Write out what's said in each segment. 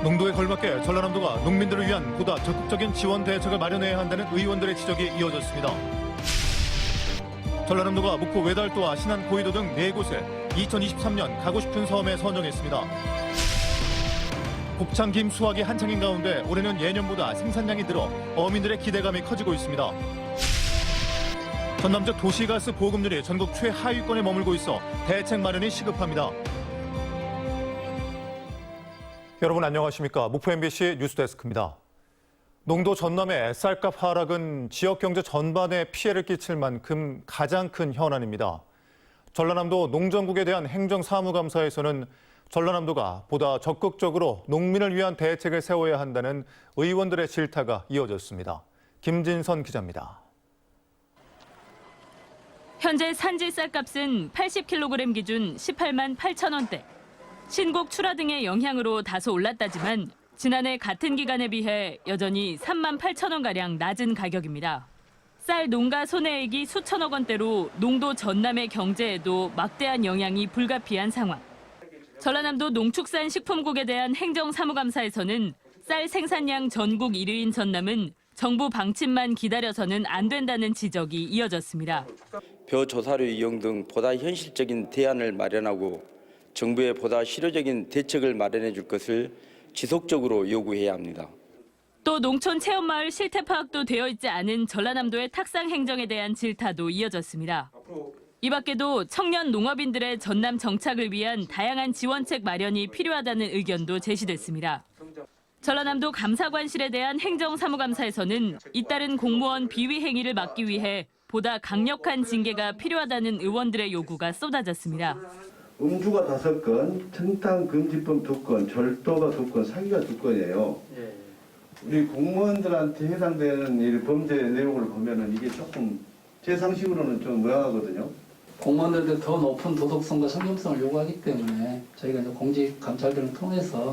농도에 걸맞게 전라남도가 농민들을 위한 보다 적극적인 지원 대책을 마련해야 한다는 의원들의 지적이 이어졌습니다. 전라남도가 목포 외달도와 신안 고이도 등 4곳을 2023년 가고 싶은 섬에 선정했습니다. 곱창 김 수확이 한창인 가운데 올해는 예년보다 생산량이 늘어 어민들의 기대감이 커지고 있습니다. 전남적 도시가스 보급률이 전국 최하위권에 머물고 있어 대책 마련이 시급합니다. 여러분 안녕하십니까? 목포 MBC 뉴스데스크입니다. 농도 전남의 쌀값 하락은 지역 경제 전반에 피해를 끼칠 만큼 가장 큰 현안입니다. 전라남도 농정국에 대한 행정사무감사에서는 전라남도가 보다 적극적으로 농민을 위한 대책을 세워야 한다는 의원들의 질타가 이어졌습니다. 김진선 기자입니다. 현재 산지 쌀값은 80kg 기준 18만 8천 원대. 신곡 출하 등의 영향으로 다소 올랐다지만 지난해 같은 기간에 비해 여전히 3만 8천 원가량 낮은 가격입니다. 쌀 농가 손해액이 수천억 원대로 농도 전남의 경제에도 막대한 영향이 불가피한 상황. 전라남도 농축산식품국에 대한 행정사무감사에서는 쌀 생산량 전국 1위인 전남은 정부 방침만 기다려서는 안 된다는 지적이 이어졌습니다. 벼 조사료 이용 등 보다 현실적인 대안을 마련하고 정부에 보다 실효적인 대책을 마련해 줄 것을 지속적으로 요구해야 합니다. 또 농촌 체험마을 실태 파악도 되어 있지 않은 전라남도의 탁상 행정에 대한 질타도 이어졌습니다. 이 밖에도 청년 농업인들의 전남 정착을 위한 다양한 지원책 마련이 필요하다는 의견도 제시됐습니다. 전라남도 감사관실에 대한 행정사무감사에서는 잇따른 공무원 비위 행위를 막기 위해 보다 강력한 징계가 필요하다는 의원들의 요구가 쏟아졌습니다. 음주가 5건, 청탕 금지법 2건, 절도가 2건, 사기가 2건이에요. 우리 공무원들한테 해당되는 이 범죄 내용을 보면은 이게 조금 제 상식으로는 좀 의아하거든요. 공무원들도 더 높은 도덕성과 성심성을 요구하기 때문에 저희가 이제 공직 감찰 등을 통해서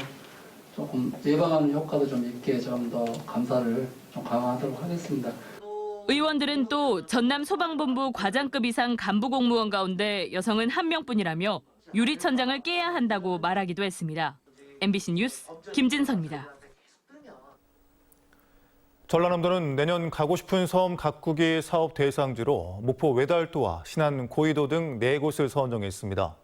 조금 예방하는 효과도 좀 있게 좀 더 감사를 좀 강화하도록 하겠습니다. 의원들은 또 전남 소방본부 과장급 이상 간부 공무원 가운데 여성은 1명뿐이라며 유리천장을 깨야 한다고 말하기도 했습니다. MBC 뉴스 김진선입니다. 전라남도는 내년 가고 싶은 섬 가꾸기 사업 대상지로 목포 외달도와 신안 고이도 등 4곳을 선정했습니다.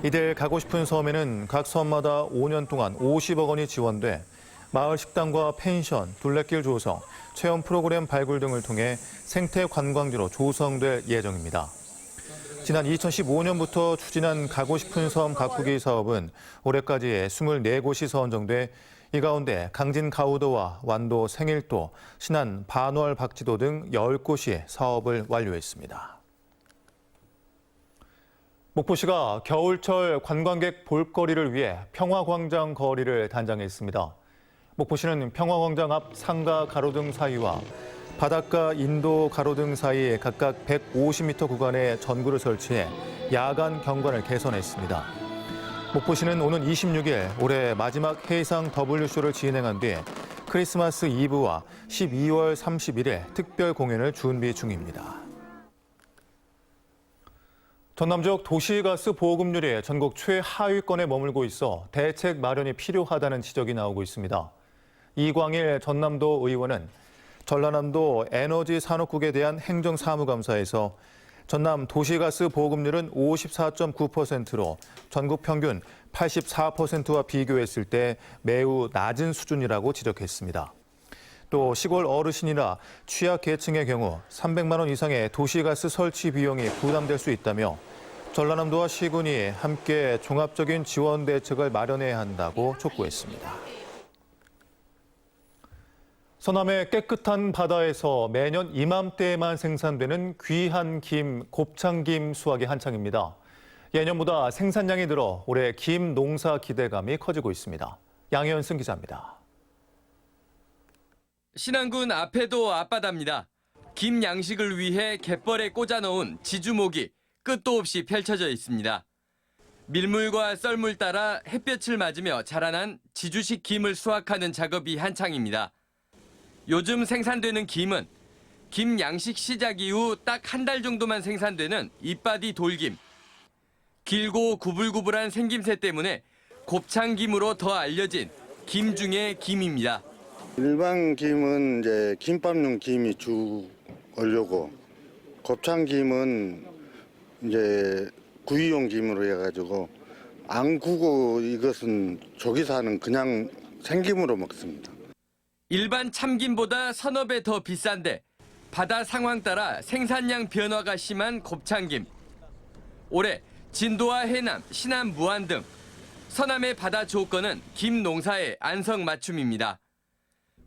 이들 가고 싶은 섬에는 각 섬마다 5년 동안 50억 원이 지원돼 마을 식당과 펜션, 둘레길 조성, 체험 프로그램 발굴 등을 통해 생태 관광지로 조성될 예정입니다. 지난 2015년부터 추진한 가고 싶은 섬 가꾸기 사업은 올해까지 24곳이 선정돼 이 가운데 강진 가우도와 완도 생일도, 신안 반월 박지도 등 10곳이 사업을 완료했습니다. 목포시가 겨울철 관광객 볼거리를 위해 평화광장 거리를 단장했습니다. 목포시는 평화광장 앞 상가 가로등 사이와 바닷가 인도 가로등 사이에 각각 150m 구간에 전구를 설치해 야간 경관을 개선했습니다. 목포시는 오는 26일 올해 마지막 해상 W쇼를 진행한 뒤 크리스마스 이브와 12월 31일 특별 공연을 준비 중입니다. 전남적 도시가스 보급률이 전국 최하위권에 머물고 있어 대책 마련이 필요하다는 지적이 나오고 있습니다. 이광일 전남도 의원은 전라남도 에너지산업국에 대한 행정사무감사에서 전남 도시가스 보급률은 54.9%로 전국 평균 84%와 비교했을 때 매우 낮은 수준이라고 지적했습니다. 또 시골 어르신이나 취약계층의 경우 300만 원 이상의 도시가스 설치 비용이 부담될 수 있다며 전라남도와 시군이 함께 종합적인 지원 대책을 마련해야 한다고 촉구했습니다. 서남의 깨끗한 바다에서 매년 이맘때에만 생산되는 귀한 김, 곱창김 수확이 한창입니다. 예년보다 생산량이 늘어 올해 김 농사 기대감이 커지고 있습니다. 양현승 기자입니다. 신안군 앞에도 앞바다입니다. 김 양식을 위해 갯벌에 꽂아놓은 지주목이 끝도 없이 펼쳐져 있습니다. 밀물과 썰물 따라 햇볕을 맞으며 자라난 지주식 김을 수확하는 작업이 한창입니다. 요즘 생산되는 김은 김 양식 시작 이후 딱 한 달 정도만 생산되는 이빠디 돌김. 길고 구불구불한 생김새 때문에 곱창김으로 더 알려진 김 중에 김입니다. 일반 김은 이제 김밥용 김이 주 원료고, 곱창김은 이제 구이용 김으로 해가지고 안 구고 이것은 조기사는 그냥 생김으로 먹습니다. 일반 참김보다 서너 배 더 비싼데 바다 상황 따라 생산량 변화가 심한 곱창김. 올해 진도와 해남, 신안, 무안 등 서남의 바다 조건은 김 농사의 안성맞춤입니다.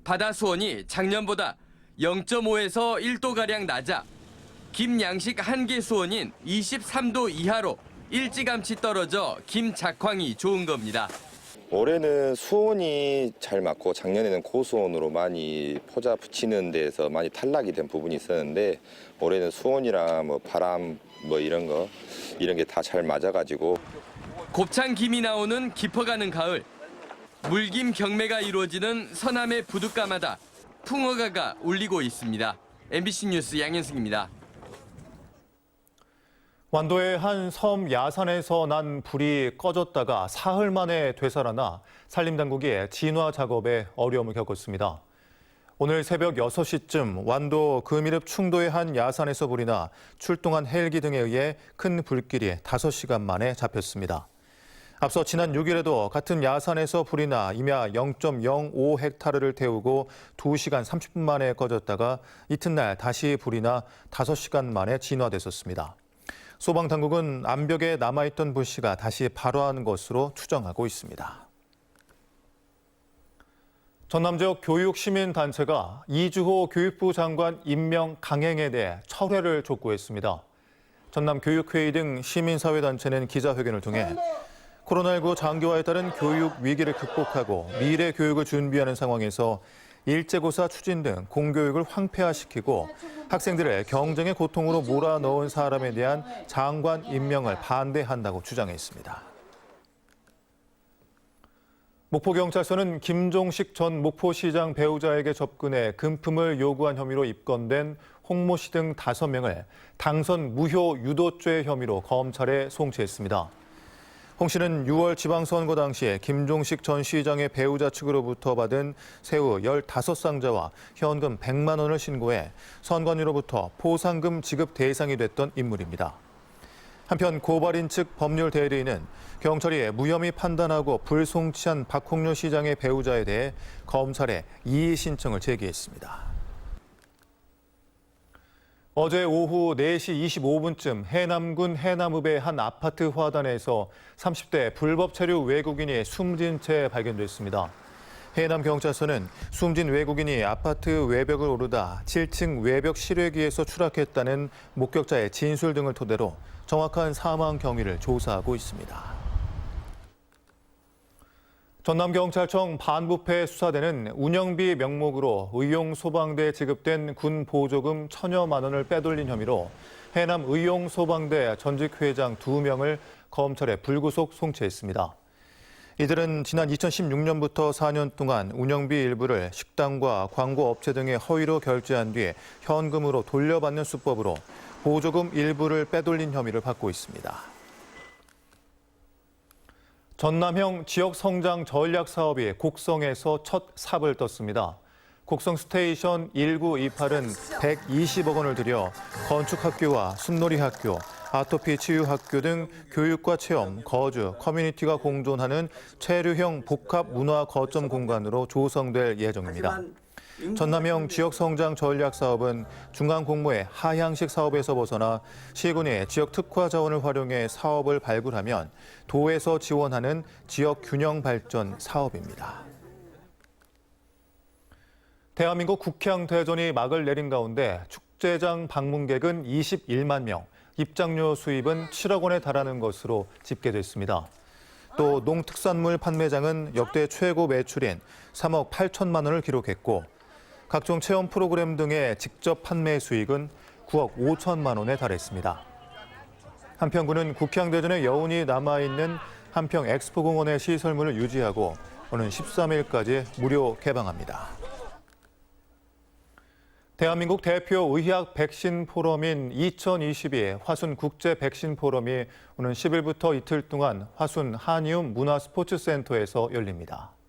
바다 수온이 작년보다 0.5에서 1도가량 낮아 김 양식 한계 수온인 23도 이하로 일찌감치 떨어져 김 작황이 좋은 겁니다. 올해는 수온이 잘 맞고 작년에는 고수온으로 많이 포자 붙이는 데서 많이 탈락이 된 부분이 있었는데 올해는 수온이랑 뭐 바람 뭐 이런 게 다 잘 맞아가지고 곱창 김이 나오는 깊어가는 가을. 물김 경매가 이루어지는 서남의 부둣가마다 풍어가가 울리고 있습니다. MBC 뉴스 양현승입니다. 완도의 한 섬 야산에서 난 불이 꺼졌다가 사흘 만에 되살아나 산림당국이 진화 작업에 어려움을 겪었습니다. 오늘 새벽 6시쯤 완도 금이릅 충도의 한 야산에서 불이 나 출동한 헬기 등에 의해 큰 불길이 5시간 만에 잡혔습니다. 앞서 지난 6일에도 같은 야산에서 불이 나 임야 0.05헥타르를 태우고 2시간 30분 만에 꺼졌다가 이튿날 다시 불이 나 5시간 만에 진화됐었습니다. 소방당국은 암벽에 남아있던 불씨가 다시 발화한 것으로 추정하고 있습니다. 전남 지역 교육시민단체가 이주호 교육부 장관 임명 강행에 대해 철회를 촉구했습니다. 전남교육회의 등 시민사회단체는 기자회견을 통해 코로나19 장기화에 따른 교육 위기를 극복하고 미래 교육을 준비하는 상황에서 일제고사 추진 등 공교육을 황폐화시키고 학생들을 경쟁의 고통으로 몰아넣은 사람에 대한 장관 임명을 반대한다고 주장했습니다. 목포경찰서는 김종식 전 목포시장 배우자에게 접근해 금품을 요구한 혐의로 입건된 홍모 씨 등 5명을 당선 무효 유도죄 혐의로 검찰에 송치했습니다. 홍 씨는 6월 지방선거 당시에 김종식 전 시장의 배우자 측으로부터 받은 새우 15상자와 현금 100만 원을 신고해 선관위로부터 포상금 지급 대상이 됐던 인물입니다. 한편 고발인 측 법률 대리인은 경찰이 무혐의 판단하고 불송치한 박홍렬 시장의 배우자에 대해 검찰에 이의 신청을 제기했습니다. 어제 오후 4시 25분쯤 해남군 해남읍의 한 아파트 화단에서 30대 불법 체류 외국인이 숨진 채 발견됐습니다. 해남경찰서는 숨진 외국인이 아파트 외벽을 오르다 7층 외벽 실외기에서 추락했다는 목격자의 진술 등을 토대로 정확한 사망 경위를 조사하고 있습니다. 전남경찰청 반부패 수사대는 운영비 명목으로 의용소방대에 지급된 군 보조금 1,000여만 원을 빼돌린 혐의로 해남 의용소방대 전직 회장 2명을 검찰에 불구속 송치했습니다. 이들은 지난 2016년부터 4년 동안 운영비 일부를 식당과 광고업체 등에 허위로 결제한 뒤 현금으로 돌려받는 수법으로 보조금 일부를 빼돌린 혐의를 받고 있습니다. 전남형 지역성장 전략 사업이 곡성에서 첫 삽을 떴습니다. 곡성 스테이션 1928은 120억 원을 들여 건축학교와 숲놀이학교, 아토피 치유학교 등 교육과 체험, 거주, 커뮤니티가 공존하는 체류형 복합 문화 거점 공간으로 조성될 예정입니다. 전남형 지역성장 전략 사업은 중앙 공모의 하향식 사업에서 벗어나 시군이 지역 특화 자원을 활용해 사업을 발굴하면 도에서 지원하는 지역 균형 발전 사업입니다. 대한민국 국향대전이 막을 내린 가운데 축제장 방문객은 21만 명, 입장료 수입은 7억 원에 달하는 것으로 집계됐습니다. 또 농특산물 판매장은 역대 최고 매출인 3억 8천만 원을 기록했고 각종 체험 프로그램 등의 직접 판매 수익은 9억 5천만 원에 달했습니다. 한평구는 국향대전의 여운이 남아있는 한평 엑스포공원의 시설물을 유지하고 오는 13일까지 무료 개방합니다. 대한민국 대표 의학 백신 포럼인 2022 화순 국제 백신 포럼이 오는 10일부터 이틀 동안 화순 한이움 문화스포츠센터에서 열립니다.